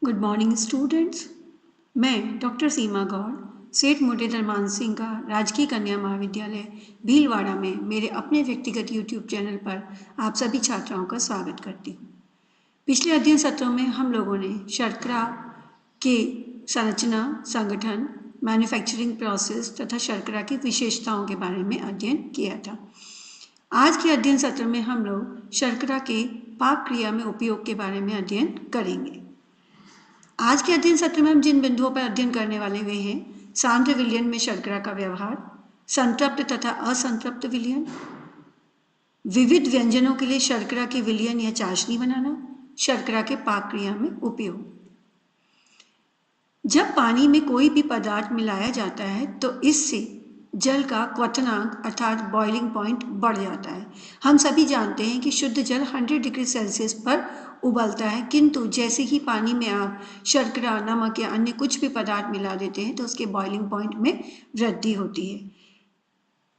Good morning students. मैं doctor सीमा गौड़ सेठ मोटे धर्मान सिंह का राजकीय कन्या महाविद्यालय भीलवाड़ा में मेरे अपने व्यक्तिगत यूट्यूब चैनल पर आप सभी छात्राओं का स्वागत करती हूँ। पिछले अध्ययन सत्रों में हम लोगों ने शर्करा के संरचना, संगठन, मैन्युफैक्चरिंग प्रोसेस तथा शर्करा की विशेषताओं के बारे में अध्ययन किया था। आज के अध्ययन सत्र में हम लोग शर्करा के पाक क्रिया में उपयोग के बारे में अध्ययन करेंगे। आज के अध्ययन सत्र में हम जिन बिंदुओं पर अध्ययन करने वाले हुए हैं, सांद्र विलयन में शर्करा का व्यवहार, संतृप्त तथा असंतृप्त विलयन, विविध व्यंजनों के लिए शर्करा के विलयन या चाशनी बनाना, शर्करा के पाक क्रिया में उपयोग। जब पानी में कोई भी पदार्थ मिलाया जाता है तो इससे जल का क्वथनांक अर्थात बॉइलिंग पॉइंट बढ़ जाता है। हम सभी जानते हैं कि शुद्ध जल 100 डिग्री सेल्सियस पर उबलता है, किंतु जैसे ही पानी में आप शर्करा, नमक या अन्य कुछ भी पदार्थ मिला देते हैं तो उसके बॉइलिंग पॉइंट में वृद्धि होती है।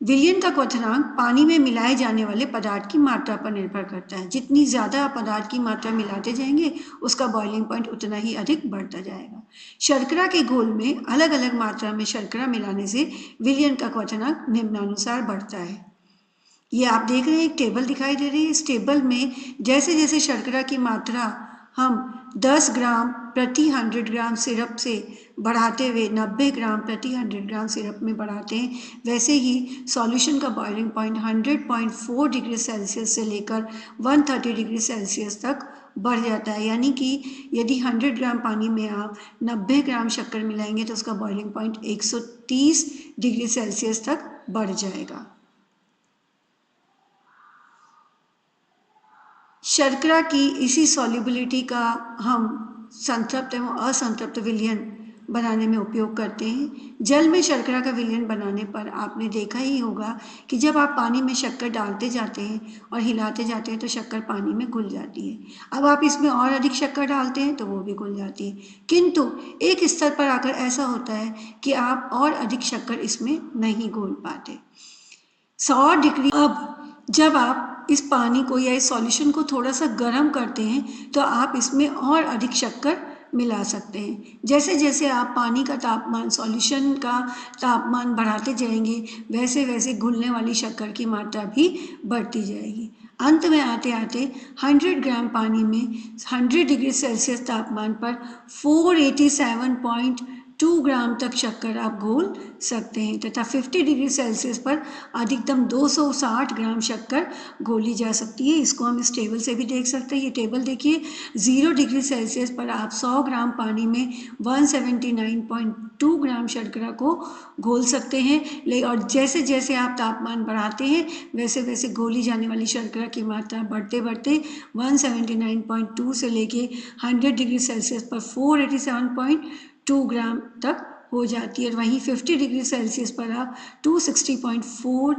विलयन का क्वथनांक पानी में मिलाए जाने वाले पदार्थ की मात्रा पर निर्भर करता है। जितनी ज़्यादा आप पदार्थ की मात्रा मिलाते जाएंगे उसका बॉइलिंग पॉइंट उतना ही अधिक बढ़ता जाएगा। शर्करा के घोल में अलग अलग मात्रा में शर्करा मिलाने से विलयन का क्वथनांक निम्नानुसार बढ़ता है। ये आप देख रहे हैं, एक टेबल दिखाई दे रही है। इस टेबल में जैसे जैसे शर्करा की मात्रा हम 10 ग्राम प्रति 100 ग्राम सिरप से बढ़ाते हुए 90 ग्राम प्रति 100 ग्राम सिरप में बढ़ाते हैं, वैसे ही सॉल्यूशन का बॉइलिंग पॉइंट 100.4 डिग्री सेल्सियस से लेकर 130 डिग्री सेल्सियस तक बढ़ जाता है। यानी कि यदि 100 ग्राम पानी में आप 90 ग्राम शक्कर मिलाएंगे तो उसका बॉइलिंग पॉइंट 130 डिग्री सेल्सियस तक बढ़ जाएगा। शर्करा की इसी सॉल्युबिलिटी का हम संतृप्त एवं असंतृप्त विलयन बनाने में उपयोग करते हैं। जल में शर्करा का विलयन बनाने पर आपने देखा ही होगा कि जब आप पानी में शक्कर डालते जाते हैं और हिलाते जाते हैं तो शक्कर पानी में घुल जाती है। अब आप इसमें और अधिक शक्कर डालते हैं तो वो भी घुल जाती है, किंतु एक स्तर पर आकर ऐसा होता है कि आप और अधिक शक्कर इसमें नहीं घोल पाते। 100 डिग्री। अब जब आप इस पानी को या इस सॉल्यूशन को थोड़ा सा गर्म करते हैं तो आप इसमें और अधिक शक्कर मिला सकते हैं। जैसे जैसे आप पानी का तापमान, सॉल्यूशन का तापमान बढ़ाते जाएंगे वैसे वैसे घुलने वाली शक्कर की मात्रा भी बढ़ती जाएगी। अंत में आते आते 100 ग्राम पानी में 100 डिग्री सेल्सियस तापमान पर 487.2 ग्राम तक शक्कर आप घोल सकते हैं तथा 50 डिग्री सेल्सियस पर अधिकतम 260 ग्राम शक्कर घोली जा सकती है। इसको हम इस टेबल से भी देख सकते हैं। ये टेबल देखिए, 0 डिग्री सेल्सियस पर आप 100 ग्राम पानी में 179.2 ग्राम शर्करा को घोल सकते हैं। और जैसे जैसे आप तापमान बढ़ाते हैं वैसे वैसे घोली जाने वाली शर्करा की मात्रा बढ़ते बढ़ते 179.2 से लेके 100 डिग्री सेल्सियस पर 487.2 ग्राम तक हो जाती है। और वहीं 50 डिग्री सेल्सियस पर आप 260.4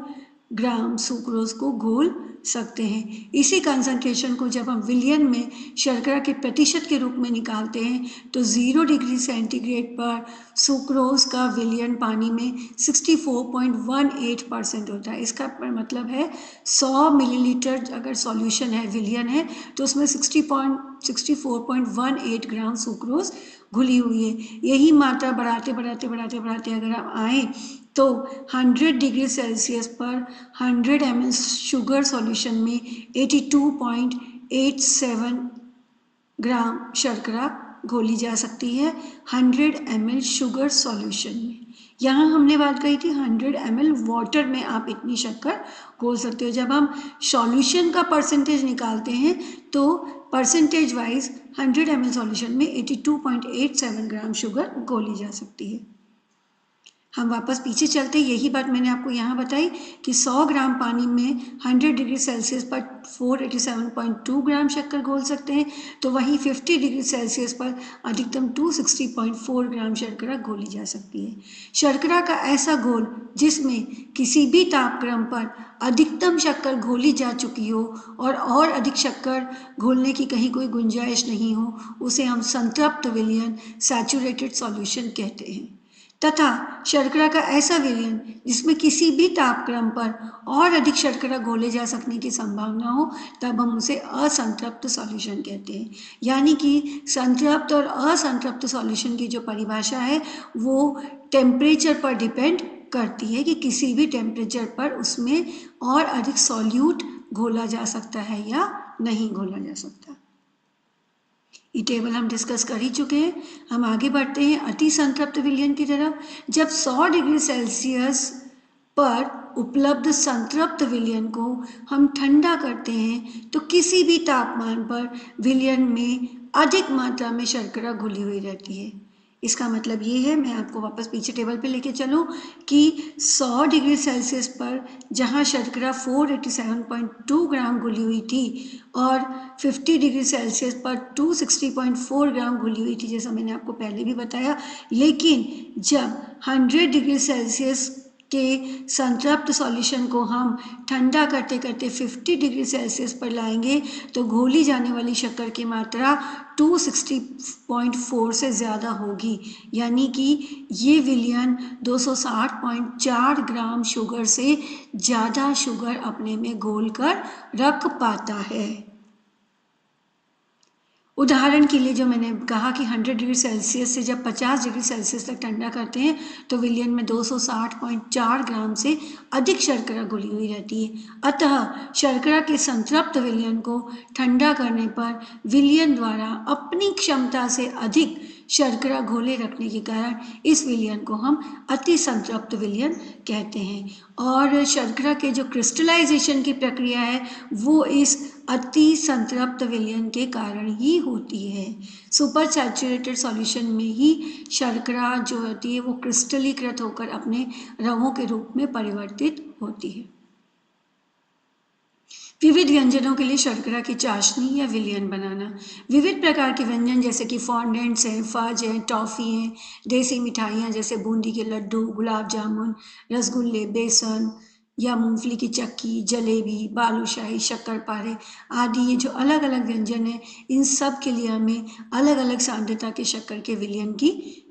ग्राम सुक्रोज को घोल सकते हैं। इसी कंसंट्रेशन को जब हम विलयन में शर्करा के प्रतिशत के रूप में निकालते हैं तो 0 डिग्री सेंटीग्रेड पर सुक्रोज का विलयन पानी में 64.18% होता है। इसका मतलब है 100 मिलीलीटर अगर सॉल्यूशन है, विलयन है, तो उसमें 64.18 ग्राम सुक्रोज घुली हुई है। यही मात्रा बढ़ाते बढ़ाते बढ़ाते बढ़ाते अगर आप आए तो 100 डिग्री सेल्सियस पर 100 ml शुगर सॉल्यूशन में 82.87 ग्राम शर्करा घोली जा सकती है 100 ml शुगर सॉल्यूशन में। यहाँ हमने बात कही थी 100 ml वाटर में आप इतनी शक्कर घोल सकते हो। जब हम सॉल्यूशन का परसेंटेज निकालते हैं तो परसेंटेज वाइज 100 ml सॉल्यूशन में 82.87 ग्राम शुगर घोली जा सकती है। हम वापस पीछे चलते, यही बात मैंने आपको यहाँ बताई कि 100 ग्राम पानी में 100 डिग्री सेल्सियस पर 487.2 ग्राम शक्कर घोल सकते हैं, तो वहीं 50 डिग्री सेल्सियस पर अधिकतम 260.4 ग्राम शर्करा घोली जा सकती है। शर्करा का ऐसा घोल जिसमें किसी भी तापक्रम पर अधिकतम शक्कर घोली जा चुकी हो और अधिक शक्कर घोलने की कहीं कोई गुंजाइश नहीं हो, उसे हम संतृप्त विलयन, सैचुरेटेड सॉल्यूशन कहते हैं। तथा शर्करा का ऐसा विलयन जिसमें किसी भी तापक्रम पर और अधिक शर्करा घोले जा सकने की संभावना हो, तब हम उसे असंतृप्त सॉल्यूशन कहते हैं। यानी कि संतृप्त और असंतृप्त सॉल्यूशन की जो परिभाषा है वो टेम्परेचर पर डिपेंड करती है कि किसी भी टेम्परेचर पर उसमें और अधिक सॉल्यूट घोला जा सकता है या नहीं घोला जा सकता। ये टेबल हम डिस्कस कर ही चुके हैं। हम आगे बढ़ते हैं अति संतृप्त विलयन की तरफ। जब 100 डिग्री सेल्सियस पर उपलब्ध संतृप्त विलयन को हम ठंडा करते हैं तो किसी भी तापमान पर विलयन में अधिक मात्रा में शर्करा घुली हुई रहती है। इसका मतलब ये है, मैं आपको वापस पीछे टेबल पे लेके चलूँ, कि 100 डिग्री सेल्सियस पर जहाँ शर्करा 487.2 ग्राम घुली हुई थी और 50 डिग्री सेल्सियस पर 260.4 ग्राम घुली हुई थी, जैसा मैंने आपको पहले भी बताया। लेकिन जब 100 डिग्री सेल्सियस के संतृप्त सॉल्यूशन को हम ठंडा करते करते 50 डिग्री सेल्सियस पर लाएंगे तो घोली जाने वाली शक्कर की मात्रा 260.4 से ज़्यादा होगी। यानी कि ये विलयन 260.4 ग्राम शुगर से ज़्यादा शुगर अपने में घोल कर रख पाता है। उदाहरण के लिए जो मैंने कहा कि 100 डिग्री सेल्सियस से जब 50 डिग्री सेल्सियस तक ठंडा करते हैं तो विलयन में 260.4 ग्राम से अधिक शर्करा घुली हुई रहती है। अतः शर्करा के संतृप्त विलयन को ठंडा करने पर विलयन द्वारा अपनी क्षमता से अधिक शर्करा घोले रखने के कारण इस विलयन को हम अति संतृप्त विलयन कहते हैं। और शर्करा के जो क्रिस्टलाइजेशन की प्रक्रिया है वो इस अति संतृप्त विलयन के कारण ही होती है। सुपर सैचुरेटेड सॉल्यूशन में ही शर्करा जो होती है वो क्रिस्टलीकृत होकर अपने रवों के रूप में परिवर्तित होती है। विविध व्यंजनों के लिए शर्करा की चाशनी या विलयन बनाना। विविध प्रकार के व्यंजन जैसे कि फॉन्डेंट्स हैं, फज हैं, टॉफ़ी हैं, देसी मिठाइयाँ जैसे बूंदी के लड्डू, गुलाब जामुन, रसगुल्ले, बेसन या मूंगफली की चक्की, जलेबी, बालूशाही, शक्करपारे आदि ये जो अलग अलग व्यंजन हैं, इन सब के लिए हमें अलग अलग सांद्रता के शक्कर के विलयन की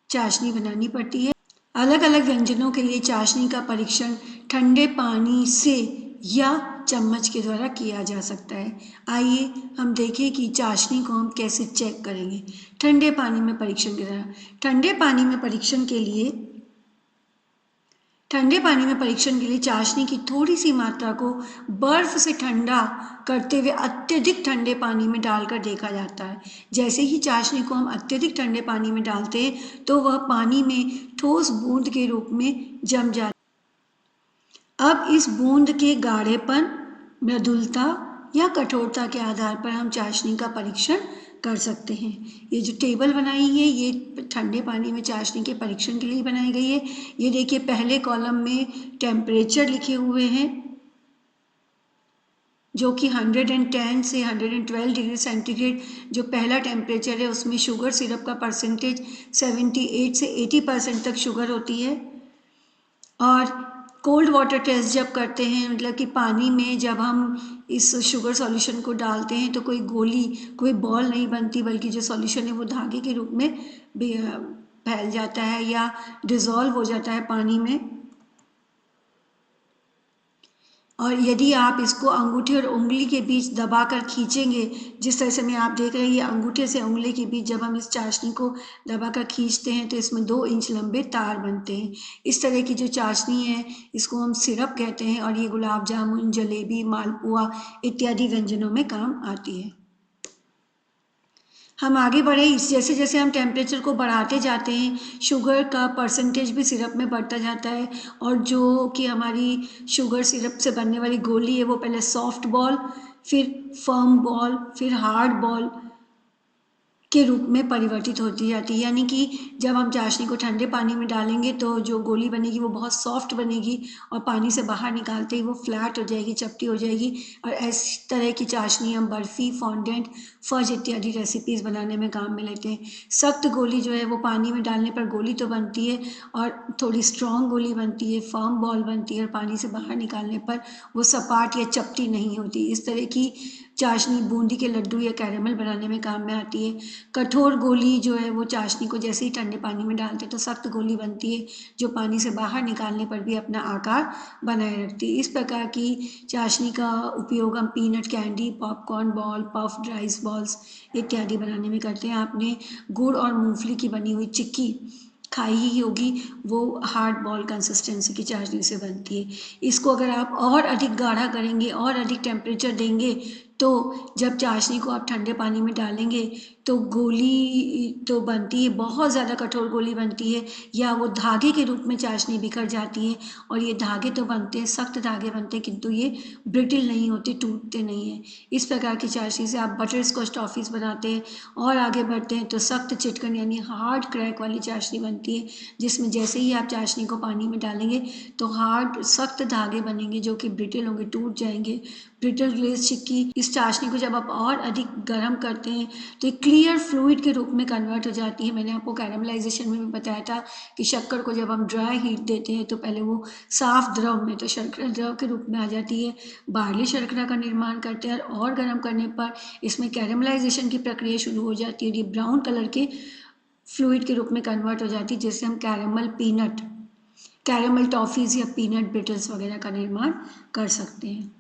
चाशनी बनानी पड़ती है। अलग अलग व्यंजनों के लिए चाशनी का परीक्षण ठंडे पानी से या चम्मच के द्वारा किया जा सकता है। आइए हम देखें कि चाशनी को हम कैसे चेक करेंगे। ठंडे पानी में परीक्षण की तरह ठंडे पानी में परीक्षण के लिए चाशनी की थोड़ी सी मात्रा को बर्फ से ठंडा करते हुए अत्यधिक ठंडे पानी में डालकर देखा जाता है। जैसे ही चाशनी को हम अत्यधिक ठंडे पानी में डालते हैं तो वह पानी में ठोस बूंद के रूप में जम जाती है। अब इस बूंद के गाढ़ेपन, मृदुलता या कठोरता के आधार पर हम चाशनी का परीक्षण कर सकते हैं। ये जो टेबल बनाई है ये ठंडे पानी में चाशनी के परीक्षण के लिए बनाई गई है। ये देखिए पहले कॉलम में टेम्परेचर लिखे हुए हैं जो कि 110 से 112 डिग्री सेंटीग्रेड जो पहला टेम्परेचर है उसमें शुगर सिरप का परसेंटेज 78 से 80% तक शुगर होती है। और कोल्ड वाटर टेस्ट जब करते हैं, मतलब कि पानी में जब हम इस शुगर सॉल्यूशन को डालते हैं तो कोई गोली, कोई बॉल नहीं बनती, बल्कि जो सॉल्यूशन है वो धागे के रूप में फैल जाता है या डिज़ोल्व हो जाता है पानी में। और यदि आप इसको अंगूठे और उंगली के बीच दबाकर खींचेंगे, जिस तरह से मैं आप देख रहे हैं, ये अंगूठे से उंगली के बीच जब हम इस चाशनी को दबाकर खींचते हैं तो इसमें 2 इंच लंबे तार बनते हैं। इस तरह की जो चाशनी है इसको हम सिरप कहते हैं और ये गुलाब जामुन, जलेबी, मालपुआ इत्यादि व्यंजनों में काम आती है। हम आगे बढ़े, इस जैसे जैसे हम टेम्परेचर को बढ़ाते जाते हैं शुगर का परसेंटेज भी सिरप में बढ़ता जाता है और जो कि हमारी शुगर सिरप से बनने वाली गोली है वो पहले सॉफ्ट बॉल, फिर फर्म बॉल, फिर हार्ड बॉल के रूप में परिवर्तित होती जाती है। यानी कि जब हम चाशनी को ठंडे पानी में डालेंगे तो जो गोली बनेगी वो बहुत सॉफ्ट बनेगी और पानी से बाहर निकालते ही वो फ्लैट हो जाएगी, चपटी हो जाएगी। और इस तरह की चाशनी हम बर्फ़ी, फॉन्डेंट, फज इत्यादि रेसिपीज़ बनाने में काम में लेते हैं। सख्त गोली जो है वो पानी में डालने पर गोली तो बनती है और थोड़ी स्ट्रॉन्ग गोली बनती है, फर्म बॉल बनती है और पानी से बाहर निकालने पर वो सपाट या चपटी नहीं होती। इस तरह की चाशनी बूंदी के लड्डू या कैरेमल बनाने में काम में आती है। कठोर गोली जो है वो चाशनी को जैसे ही ठंडे पानी में डालते हैं तो सख्त गोली बनती है, जो पानी से बाहर निकालने पर भी अपना आकार बनाए रखती है। इस प्रकार की चाशनी का उपयोग हम peanut candy, popcorn ball, puffed rice balls इत्यादि बनाने में करते हैं। आपने गुड़ और मूंगफली की बनी हुई चिक्की खाई ही होगी, वो हार्ड बॉल कंसिस्टेंसी की चाशनी से बनती है। इसको अगर आप और अधिक गाढ़ा करेंगे और अधिक टेम्परेचर देंगे तो जब चाशनी को आप ठंडे पानी में डालेंगे तो गोली तो बनती है, बहुत ज़्यादा कठोर गोली बनती है, या वो धागे के रूप में चाशनी बिखर जाती है। और ये धागे तो बनते हैं, सख्त धागे बनते हैं, किंतु ये ब्रिटिल नहीं होते, टूटते नहीं हैं। इस प्रकार की चाशनी से आप बटर स्कॉच टॉफ़ीज़ बनाते हैं। और आगे बढ़ते हैं तो सख्त चिटकन यानी हार्ड क्रैक वाली चाशनी बनती है, जिसमें जैसे ही आप चाशनी को पानी में डालेंगे तो हार्ड सख्त धागे बनेंगे जो कि ब्रिटिल होंगे, टूट जाएंगे। ब्रिटल ग्लेज चिक्की, इस चाशनी को जब आप और अधिक गर्म करते हैं तो एक क्लियर फ्लूइड के रूप में कन्वर्ट हो जाती है। मैंने आपको कैरमलाइजेशन में भी बताया था कि शक्कर को जब हम ड्राई हीट देते हैं तो पहले वो साफ द्रव में, तो शर्करा द्रव के रूप में आ जाती है। बार्ली शर्करा का निर्माण करते हैं और गर्म करने पर इसमें कैरमलाइजेशन की प्रक्रिया शुरू हो जाती है और ये ब्राउन कलर के फ्लूइड के रूप में कन्वर्ट हो जाती है, जिससे हम कैरमल टॉफ़ीज़ या पीनट ब्रिटल्स वगैरह का निर्माण कर सकते हैं।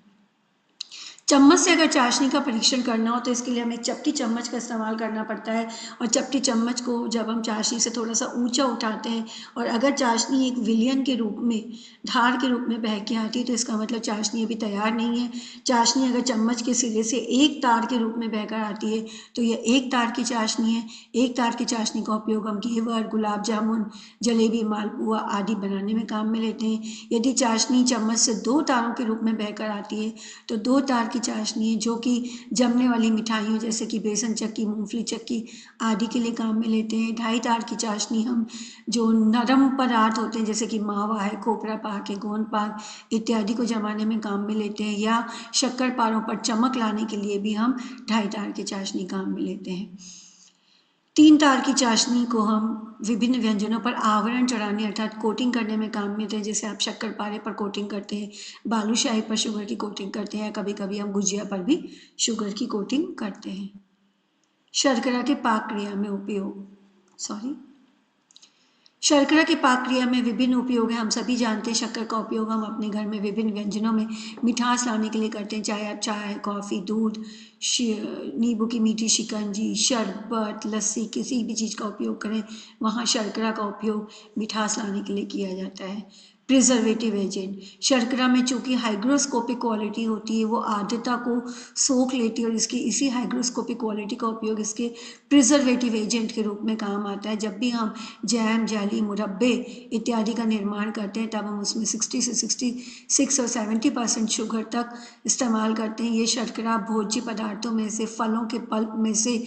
चम्मच से अगर चाशनी का परीक्षण करना हो तो इसके लिए हमें चपटी चम्मच का इस्तेमाल करना पड़ता है। और चपटी चम्मच को जब हम चाशनी से थोड़ा सा ऊंचा उठाते हैं और अगर चाशनी एक विलियन के रूप में, धार के रूप में बह के आती है तो इसका मतलब चाशनी अभी तैयार नहीं है। चाशनी अगर चम्मच के सिरे से एक तार के रूप में बहकर आती है तो यह एक तार की चाशनी है। एक तार की चाशनी का उपयोग हम घेवर, गुलाब जामुन, जलेबी, मालपुआ आदि बनाने में काम में लेते हैं। यदि चाशनी चम्मच से दो तारों के रूप में बहकर आती है तो दो तार की चाशनी है, जो कि जमने वाली मिठाइयों जैसे कि बेसन चक्की, मूंगफली चक्की आदि के लिए काम में लेते हैं। ढाई तार की चाशनी हम जो नरम पदार्थ होते हैं जैसे कि मावा है, खोपरा पाक है, गोंद पाक इत्यादि को जमाने में काम में लेते हैं। या शक्कर पारों पर चमक लाने के लिए भी हम ढाई तार की चाशनी काम में लेते हैं। तीन तार की चाशनी को हम विभिन्न व्यंजनों पर आवरण चढ़ाने अर्थात कोटिंग करने में काम में लेते हैं। जैसे आप शक्कर पारे पर कोटिंग करते हैं, बालूशाही पर शुगर की कोटिंग करते हैं, कभी कभी हम गुजिया पर भी शुगर की कोटिंग करते हैं। शर्करा के पाक क्रिया में उपयोग, शर्करा की पाक क्रिया में विभिन्न उपयोग हैं। हम सभी जानते हैं शक्कर का उपयोग हम अपने घर में विभिन्न व्यंजनों में मिठास लाने के लिए करते हैं। चाहे आप चाय, कॉफ़ी, दूध, नींबू की मीठी शिकंजी, शरबत, लस्सी, किसी भी चीज़ का उपयोग करें, वहाँ शर्करा का उपयोग मिठास लाने के लिए किया जाता है। प्रिजर्वेटिव एजेंट, शर्करा में चूँकि हाइग्रोस्कोपिक क्वालिटी होती है, वो आर्द्रता को सोख लेती है और इसकी इसी हाइग्रोस्कोपिक क्वालिटी का उपयोग इसके प्रिजर्वेटिव एजेंट के रूप में काम आता है। जब भी हम जैम, जेली, मुरब्बे इत्यादि का निर्माण करते हैं तब हम उसमें 60 से 66 और 70% शुगर तक इस्तेमाल करते हैं। ये शर्करा भोज्य पदार्थों में से, फलों के पल्प में से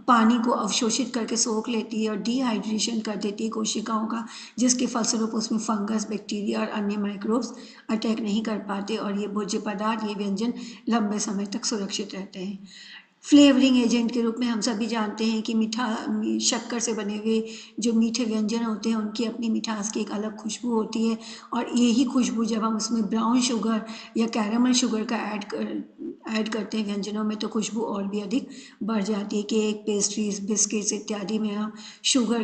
पानी को अवशोषित करके सोख लेती है और डिहाइड्रेशन कर देती है कोशिकाओं का, जिसके फलस्वरूप उसमें फंगस, बैक्टीरिया और अन्य माइक्रोब्स अटैक नहीं कर पाते और ये भोज्य पदार्थ, ये व्यंजन लंबे समय तक सुरक्षित रहते हैं। फ्लेवरिंग एजेंट के रूप में हम सभी जानते हैं कि शक्कर से बने हुए जो मीठे व्यंजन होते हैं उनकी अपनी मिठास की एक अलग खुशबू होती है और यही खुशबू जब हम उसमें ब्राउन शुगर या कैरामल शुगर का ऐड करते हैं व्यंजनों में तो खुशबू और भी अधिक बढ़ जाती है। केक, पेस्ट्रीज, बिस्किट्स इत्यादि में हम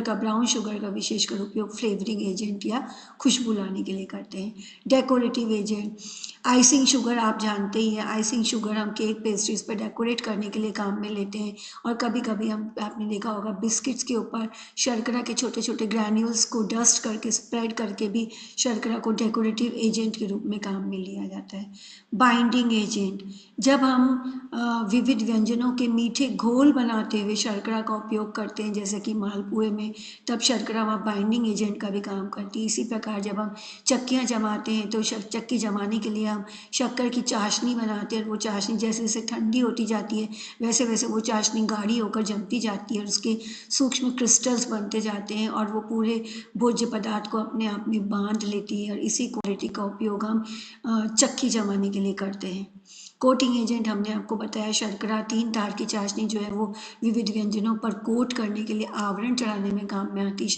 ब्राउन शुगर का विशेषकर उपयोग फ्लेवरिंग एजेंट या खुशबू लाने के लिए करते हैं। डेकोरेटिव एजेंट, आइसिंग शुगर आप जानते ही हैं। आइसिंग शुगर हम केक, पेस्ट्रीज पर डेकोरेट करने के लिए काम में लेते हैं और कभी कभी आपने देखा होगा बिस्किट्स के ऊपर शर्करा के छोटे छोटे ग्रैन्यूल्स को डस्ट करके, स्प्रेड करके भी शर्करा को डेकोरेटिव एजेंट के रूप में काम में लिया जाता है। बाइंडिंग एजेंट, जब हम विविध व्यंजनों के मीठे घोल बनाते हुए शर्करा का उपयोग करते हैं जैसे कि मालपुए में, तब शर्करा वहाँ बाइंडिंग एजेंट का भी काम करती है। इसी प्रकार जब हम चक्कियाँ जमाते हैं तो चक्की जमाने के लिए हम शक्कर की चाशनी बनाते हैं और वो चाशनी जैसे जैसे ठंडी होती जाती है वैसे वैसे वो चाशनी गाढ़ी होकर जमती जाती है और उसके सूक्ष्म क्रिस्टल्स बनते जाते हैं और वो पूरे भोज्य पदार्थ को अपने आप में बांध लेती है और इसी क्वालिटी का उपयोग हम चक्की जमाने के लिए करते हैं। कोटिंग एजेंट हमने आपको बताया शर्करा। 3 तार की चाशनी जो है वो विविध व्यंजनों पर कोट करने के लिए आवरण चढ़ाने में काम में आती है,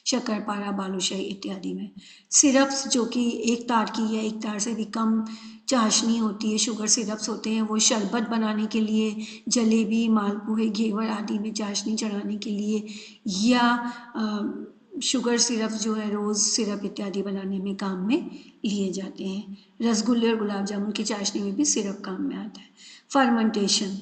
शक्करपारा, बालूशाही इत्यादि में। सिरप्स जो कि 1 तार की या 1 तार से भी कम चाशनी होती है, शुगर सिरप्स होते हैं, वो शरबत बनाने के लिए, जलेबी, मालपुए, घेवर आदि में चाशनी चढ़ाने के लिए, या शुगर सिरप जो है रोज़ सिरप इत्यादि बनाने में काम में लिए जाते हैं। रसगुल्ले और गुलाब जामुन की चाशनी में भी सिरप काम में आता है। फर्मेंटेशन,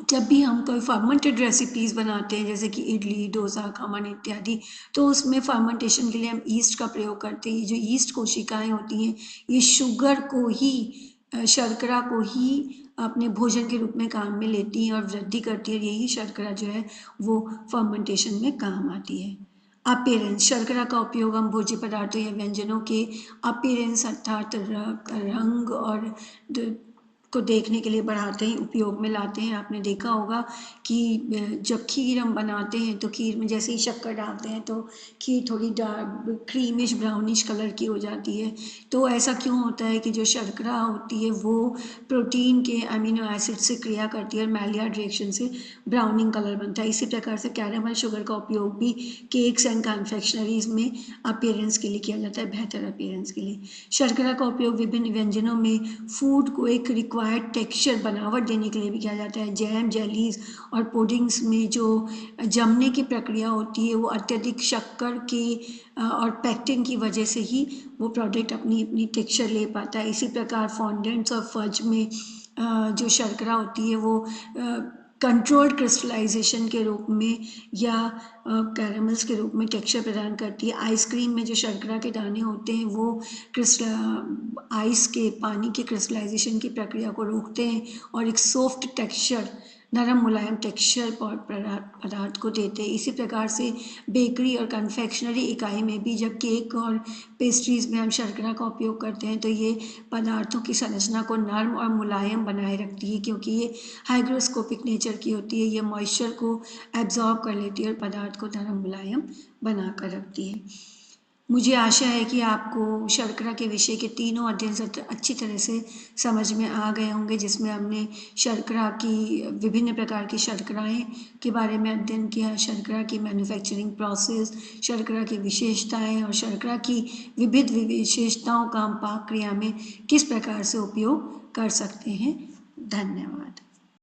जब भी हम कोई फर्मेंटेड रेसिपीज़ बनाते हैं जैसे कि इडली, डोसा, खमन इत्यादि, तो उसमें फर्मेंटेशन के लिए हम ईस्ट का प्रयोग करते हैं। ये जो ईस्ट कोशिकाएं होती हैं ये शुगर को ही, शर्करा को ही अपने भोजन के रूप में काम में लेती हैं और वृद्धि करती है, और यही शर्करा जो है वो फर्मेंटेशन में काम आती है। अपीयरेंस, शर्करा का उपयोग हम भोज्य पदार्थों या व्यंजनों के अपीयरेंस अर्थात रंग और को देखने के लिए बढ़ाते हैं, उपयोग में लाते हैं। आपने देखा होगा कि जब खीर हम बनाते हैं तो खीर में जैसे ही शक्कर डालते हैं तो खीर थोड़ी डार्क क्रीमिश ब्राउनिश कलर की हो जाती है। तो ऐसा क्यों होता है कि जो शर्करा होती है वो प्रोटीन के अमीनो एसिड से क्रिया करती है और मैलियार्ड रिएक्शन से ब्राउनिंग कलर बनता है। इसी प्रकार से कैरामल शुगर का उपयोग भी केक्स एंड कन्फेक्शनरीज में अपीयरेंस के लिए किया जाता है, बेहतर अपीयरेंस के लिए। शर्करा का उपयोग विभिन्न व्यंजनों में फूड को एक रिक्वायर्ड टेक्सचर बनावट देने के लिए भी किया जाता है। जैम, जेलीज और पुडिंग्स में जो जमने की प्रक्रिया होती है वो अत्यधिक शक्कर की और पैक्टिन की वजह से ही वो प्रोडक्ट अपनी अपनी टेक्सचर ले पाता है। इसी प्रकार फॉन्डेंट्स और फज में जो शर्करा होती है वो कंट्रोल्ड क्रिस्टलाइजेशन के रूप में या कैरामल्स के रूप में टेक्सचर प्रदान करती है। आइसक्रीम में जो शर्करा के दाने होते हैं वो आइस के पानी के क्रिस्टलाइजेशन की प्रक्रिया को रोकते हैं और एक सॉफ्ट टेक्सचर, नरम मुलायम टेक्सचर पदार्थ को देते हैं। इसी प्रकार से बेकरी और कन्फेक्शनरी इकाई में भी जब केक और पेस्ट्रीज में हम शर्करा का उपयोग करते हैं तो ये पदार्थों की संरचना को नरम और मुलायम बनाए रखती है, क्योंकि ये हाइग्रोस्कोपिक नेचर की होती है। ये मॉइस्चर को एब्जॉर्ब कर लेती है और पदार्थ को नरम मुलायम बना कर रखती है। मुझे आशा है कि आपको शर्करा के विषय के तीनों अध्ययन सत्र अच्छी तरह से समझ में आ गए होंगे, जिसमें हमने शर्करा की विभिन्न प्रकार की शर्कराएं के बारे में अध्ययन किया, शर्करा की मैन्युफैक्चरिंग प्रोसेस, शर्करा की विशेषताएं और शर्करा की विविध विशेषताओं का हम पाक क्रिया में किस प्रकार से उपयोग कर सकते हैं। धन्यवाद।